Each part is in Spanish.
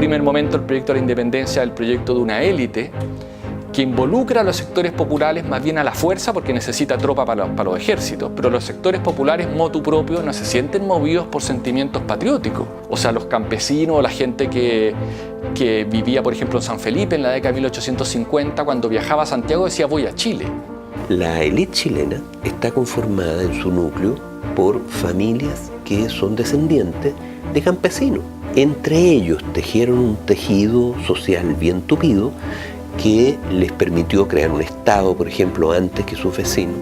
primer momento el proyecto de la independencia es el proyecto de una élite que involucra a los sectores populares más bien a la fuerza porque necesita tropa para los ejércitos, pero los sectores populares motu propio no se sienten movidos por sentimientos patrióticos. O sea, los campesinos o la gente que vivía, por ejemplo, en San Felipe en la década de 1850, cuando viajaba a Santiago decía voy a Chile. La élite chilena está conformada en su núcleo por familias que son descendientes de campesinos. Entre ellos tejieron un tejido social bien tupido que les permitió crear un Estado, por ejemplo, antes que sus vecinos,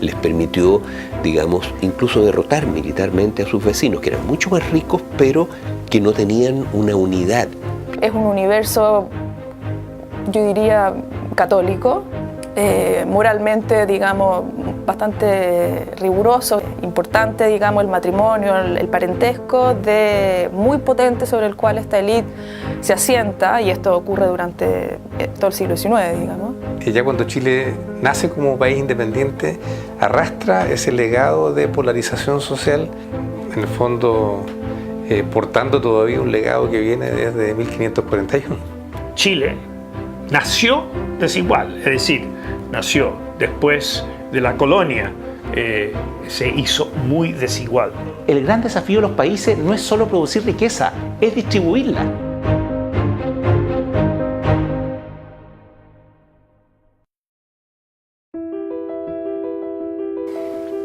les permitió, digamos, incluso derrotar militarmente a sus vecinos, que eran mucho más ricos, pero que no tenían una unidad. Es un universo, yo diría, católico, moralmente, digamos, bastante riguroso, importante, digamos, el matrimonio, el parentesco, muy potente sobre el cual esta élite se asienta, y esto ocurre durante todo el siglo XIX, digamos. Ya cuando Chile nace como país independiente, arrastra ese legado de polarización social, en el fondo portando todavía un legado que viene desde 1541. Chile nació desigual, es decir, nació después de la colonia, se hizo muy desigual. El gran desafío de los países no es solo producir riqueza, es distribuirla.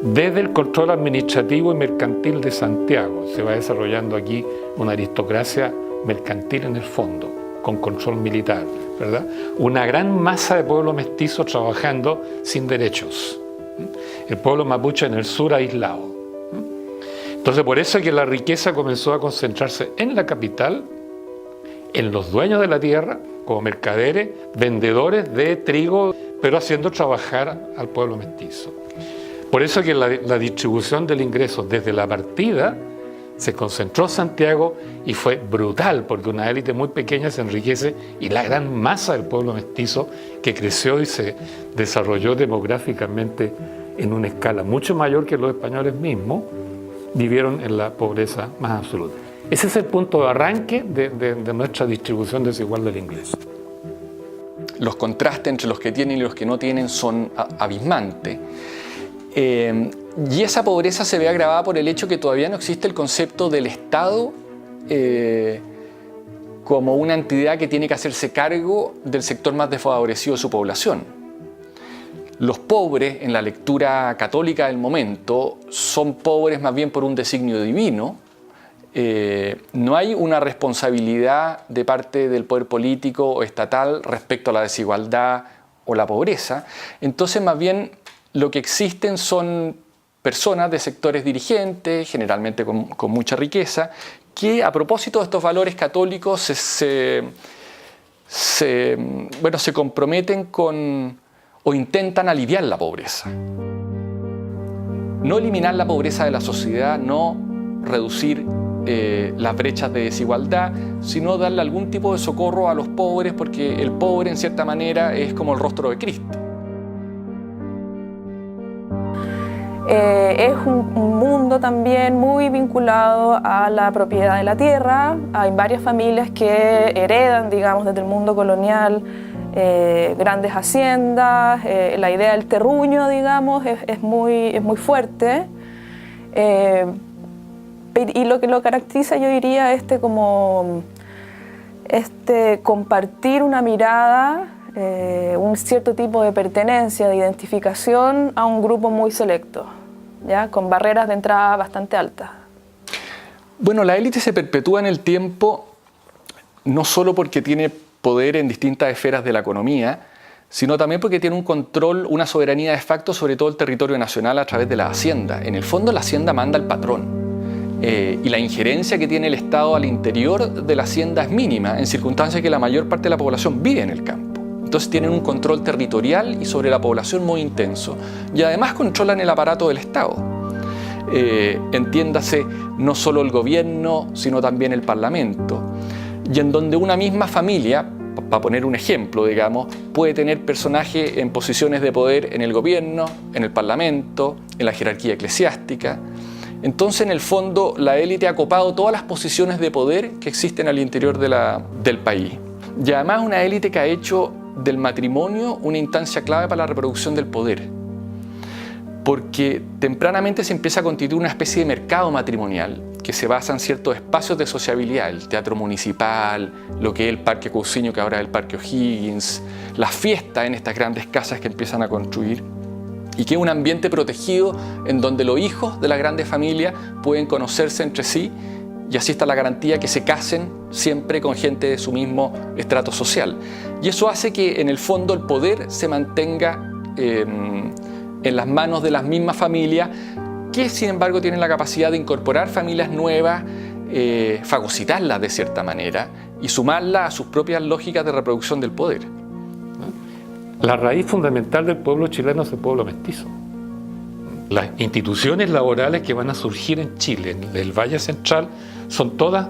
Desde el control administrativo y mercantil de Santiago se va desarrollando aquí una aristocracia mercantil en el fondo, con control militar, ¿verdad? Una gran masa de pueblo mestizo trabajando sin derechos. El pueblo mapuche en el sur aislado. Entonces por eso es que la riqueza comenzó a concentrarse en la capital, en los dueños de la tierra, como mercaderes, vendedores de trigo, pero haciendo trabajar al pueblo mestizo. Por eso que la distribución del ingreso desde la partida se concentró en Santiago y fue brutal, porque una élite muy pequeña se enriquece y la gran masa del pueblo mestizo que creció y se desarrolló demográficamente en una escala mucho mayor que los españoles mismos, vivieron en la pobreza más absoluta. Ese es el punto de arranque de nuestra distribución desigual del ingreso. Los contrastes entre los que tienen y los que no tienen son abismantes. Y esa pobreza se ve agravada por el hecho que todavía no existe el concepto del Estado como una entidad que tiene que hacerse cargo del sector más desfavorecido de su población. Los pobres, en la lectura católica del momento, son pobres más bien por un designio divino. No hay una responsabilidad de parte del poder político o estatal respecto a la desigualdad o la pobreza. Entonces, más bien, lo que existen son personas de sectores dirigentes, generalmente con mucha riqueza, que a propósito de estos valores católicos se comprometen con o intentan aliviar la pobreza. No eliminar la pobreza de la sociedad, no reducir las brechas de desigualdad, sino darle algún tipo de socorro a los pobres, porque el pobre en cierta manera es como el rostro de Cristo. Es un mundo también muy vinculado a la propiedad de la tierra. Hay varias familias que heredan, digamos, desde el mundo colonial grandes haciendas. La idea del terruño, digamos, es muy fuerte. Y lo que lo caracteriza, yo diría, compartir una mirada, un cierto tipo de pertenencia, de identificación a un grupo muy selecto, ¿ya? Con barreras de entrada bastante altas. Bueno, la élite se perpetúa en el tiempo no solo porque tiene poder en distintas esferas de la economía, sino también porque tiene un control, una soberanía de facto sobre todo el territorio nacional a través de la hacienda. En el fondo la hacienda manda al patrón. Y la injerencia que tiene el Estado al interior de la hacienda es mínima, en circunstancias que la mayor parte de la población vive en el campo. Entonces tienen un control territorial y sobre la población muy intenso. Y además controlan el aparato del Estado. Entiéndase, no solo el gobierno, sino también el Parlamento. Y en donde una misma familia, para poner un ejemplo, digamos, puede tener personajes en posiciones de poder en el gobierno, en el Parlamento, en la jerarquía eclesiástica. Entonces, en el fondo, la élite ha copado todas las posiciones de poder que existen al interior del país. Y además una élite que ha hecho del matrimonio una instancia clave para la reproducción del poder. Porque tempranamente se empieza a constituir una especie de mercado matrimonial que se basa en ciertos espacios de sociabilidad, el teatro municipal, lo que es el Parque Cousiño, que ahora es el Parque O'Higgins, las fiestas en estas grandes casas que empiezan a construir, y que es un ambiente protegido en donde los hijos de las grandes familias pueden conocerse entre sí, y así está la garantía que se casen siempre con gente de su mismo estrato social. Y eso hace que en el fondo el poder se mantenga en las manos de las mismas familias, que sin embargo tienen la capacidad de incorporar familias nuevas, fagocitarlas de cierta manera y sumarlas a sus propias lógicas de reproducción del poder. La raíz fundamental del pueblo chileno es el pueblo mestizo. Las instituciones laborales que van a surgir en Chile, en el Valle Central, son todas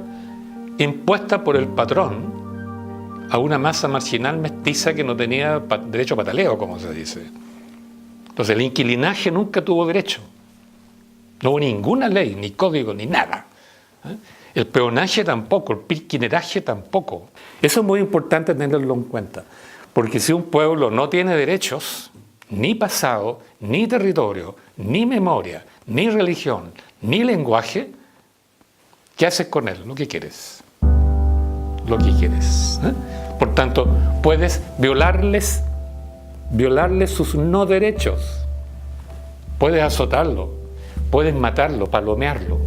impuestas por el patrón a una masa marginal mestiza que no tenía derecho a pataleo, como se dice. Entonces el inquilinaje nunca tuvo derecho. No hubo ninguna ley, ni código, ni nada. El peonaje tampoco, el pirquineraje tampoco. Eso es muy importante tenerlo en cuenta, porque si un pueblo no tiene derechos, ni pasado, ni territorio, ni memoria, ni religión, ni lenguaje, ¿qué haces con él? Lo que quieres. Lo que quieres. Por tanto, puedes violarles sus no derechos. Puedes azotarlo, puedes matarlo, palomearlo,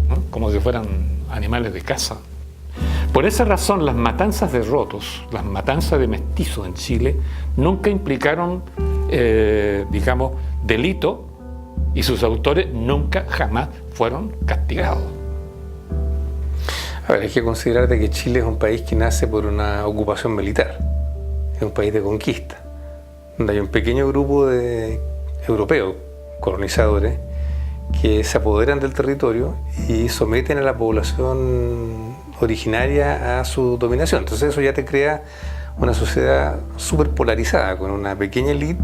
¿no? Como si fueran animales de caza. Por esa razón, las matanzas de rotos, las matanzas de mestizos en Chile, nunca implicaron, delito, y sus autores nunca, jamás fueron castigados. A ver, hay que considerar de que Chile es un país que nace por una ocupación militar, es un país de conquista, donde hay un pequeño grupo de europeos, colonizadores, que se apoderan del territorio y someten a la población originaria a su dominación. Entonces eso ya te crea una sociedad súper polarizada, con una pequeña élite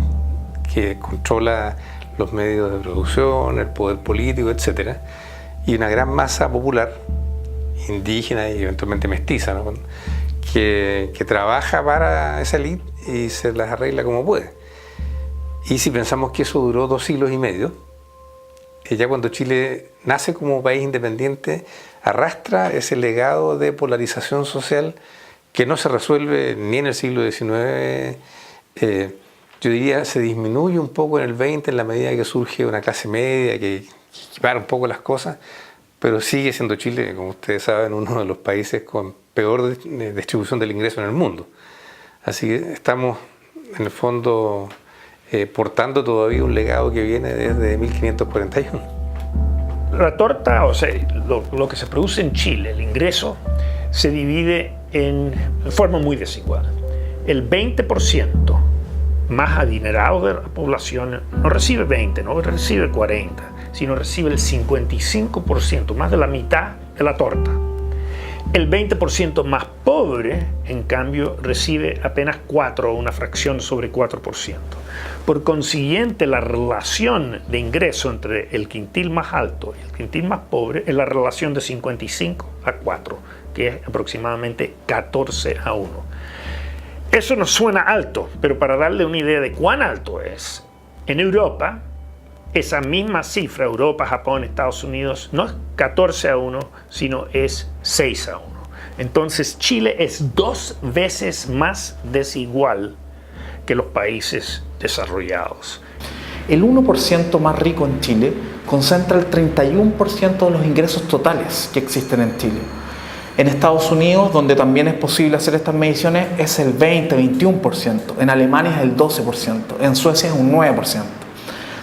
que controla los medios de producción, el poder político, etc. Y una gran masa popular, indígena y eventualmente mestiza, ¿no? que trabaja para esa élite y se las arregla como puede. Y si pensamos que eso duró 2 siglos y medio, ya cuando Chile nace como país independiente, arrastra ese legado de polarización social que no se resuelve ni en el siglo XIX, yo diría se disminuye un poco en el XX en la medida que surge una clase media que equipara un poco las cosas, pero sigue siendo Chile, como ustedes saben, uno de los países con peor distribución del ingreso en el mundo. Así que estamos, en el fondo, portando todavía un legado que viene desde 1541. La torta, o sea, lo que se produce en Chile, el ingreso, se divide en forma muy desigual. El 20% más adinerado de la población no recibe 20, no recibe 40, sino recibe el 55%, más de la mitad de la torta. El 20% más pobre, en cambio, recibe apenas 4, una fracción sobre 4%. Por consiguiente, la relación de ingreso entre el quintil más alto y el quintil más pobre es la relación de 55 a 4, que es aproximadamente 14 a 1. Eso nos suena alto, pero para darle una idea de cuán alto es, en Europa, esa misma cifra, Europa, Japón, Estados Unidos, no es 14 a 1, sino es 6 a 1. Entonces Chile es 2 veces más desigual que los países desarrollados. El 1% más rico en Chile concentra el 31% de los ingresos totales que existen en Chile. En Estados Unidos, donde también es posible hacer estas mediciones, es el 20-21%. En Alemania es el 12%. En Suecia es un 9%.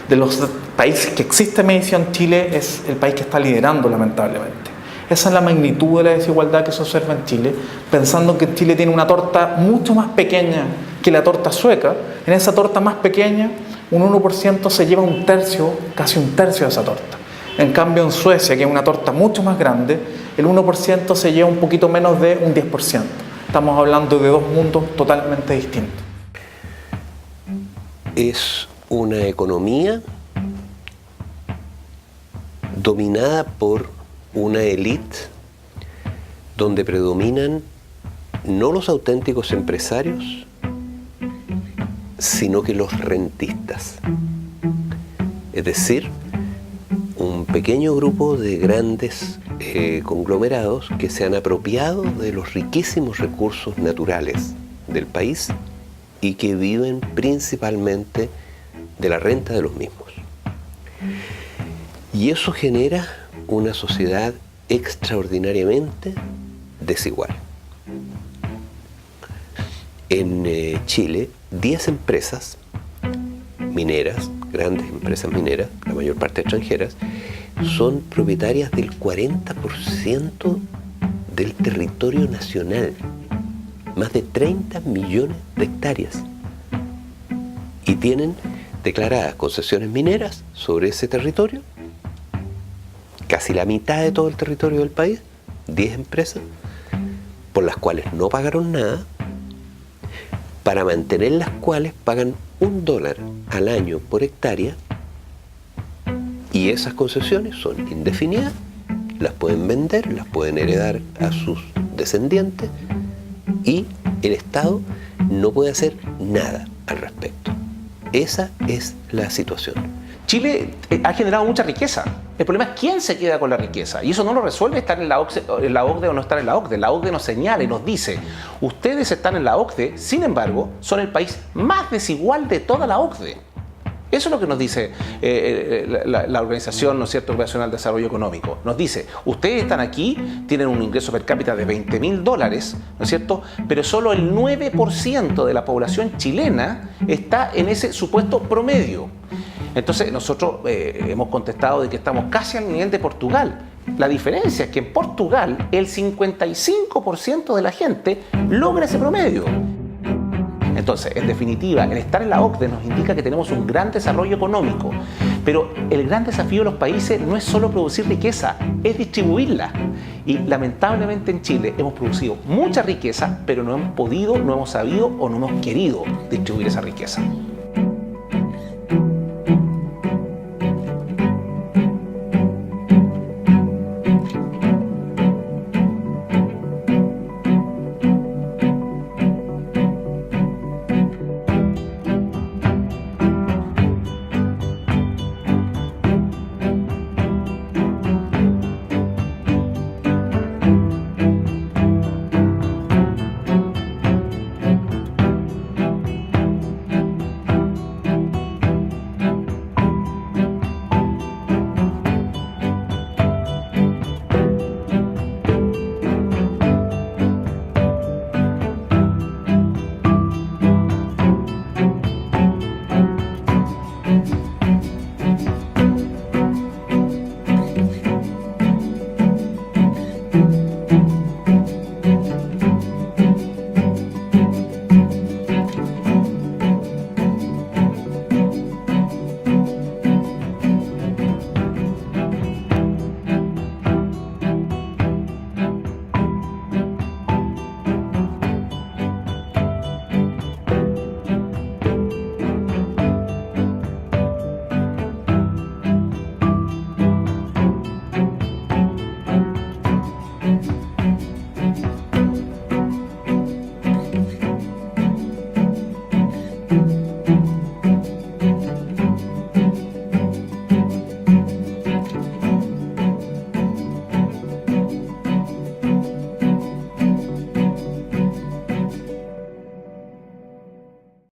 De los países que existe medición, Chile es el país que está liderando, lamentablemente. Esa es la magnitud de la desigualdad que se observa en Chile, pensando que Chile tiene una torta mucho más pequeña que la torta sueca. En esa torta más pequeña, un 1% se lleva un tercio, casi un tercio de esa torta. En cambio, en Suecia, que es una torta mucho más grande, el 1% se lleva un poquito menos de un 10%. Estamos hablando de 2 mundos totalmente distintos. Es una economía dominada por una élite donde predominan no los auténticos empresarios, sino que los rentistas. Es decir, un pequeño grupo de grandes conglomerados que se han apropiado de los riquísimos recursos naturales del país y que viven principalmente de la renta de los mismos. Y eso genera una sociedad extraordinariamente desigual. En Chile, 10 empresas mineras, grandes empresas mineras, la mayor parte extranjeras, son propietarias del 40% del territorio nacional, más de 30 millones de hectáreas, y tienen declaradas concesiones mineras sobre ese territorio, casi la mitad de todo el territorio del país, 10 empresas, por las cuales no pagaron nada, para mantener las cuales pagan $1 al año por hectárea, y esas concesiones son indefinidas, las pueden vender, las pueden heredar a sus descendientes, y el Estado no puede hacer nada al respecto. Esa es la situación. Chile ha generado mucha riqueza. El problema es quién se queda con la riqueza. Y eso no lo resuelve estar en la OCDE o no estar en la OCDE. La OCDE nos señala y nos dice, ustedes están en la OCDE, sin embargo, son el país más desigual de toda la OCDE. Eso es lo que nos dice la Organización, ¿no es cierto?, Internacional de Desarrollo Económico. Nos dice, ustedes están aquí, tienen un ingreso per cápita de $20.000, ¿no es cierto?, pero solo el 9% de la población chilena está en ese supuesto promedio. Entonces nosotros hemos contestado de que estamos casi al nivel de Portugal. La diferencia es que en Portugal el 55% de la gente logra ese promedio. Entonces, en definitiva, el estar en la OCDE nos indica que tenemos un gran desarrollo económico, pero el gran desafío de los países no es solo producir riqueza, es distribuirla. Y lamentablemente en Chile hemos producido mucha riqueza, pero no hemos podido, no hemos sabido o no hemos querido distribuir esa riqueza.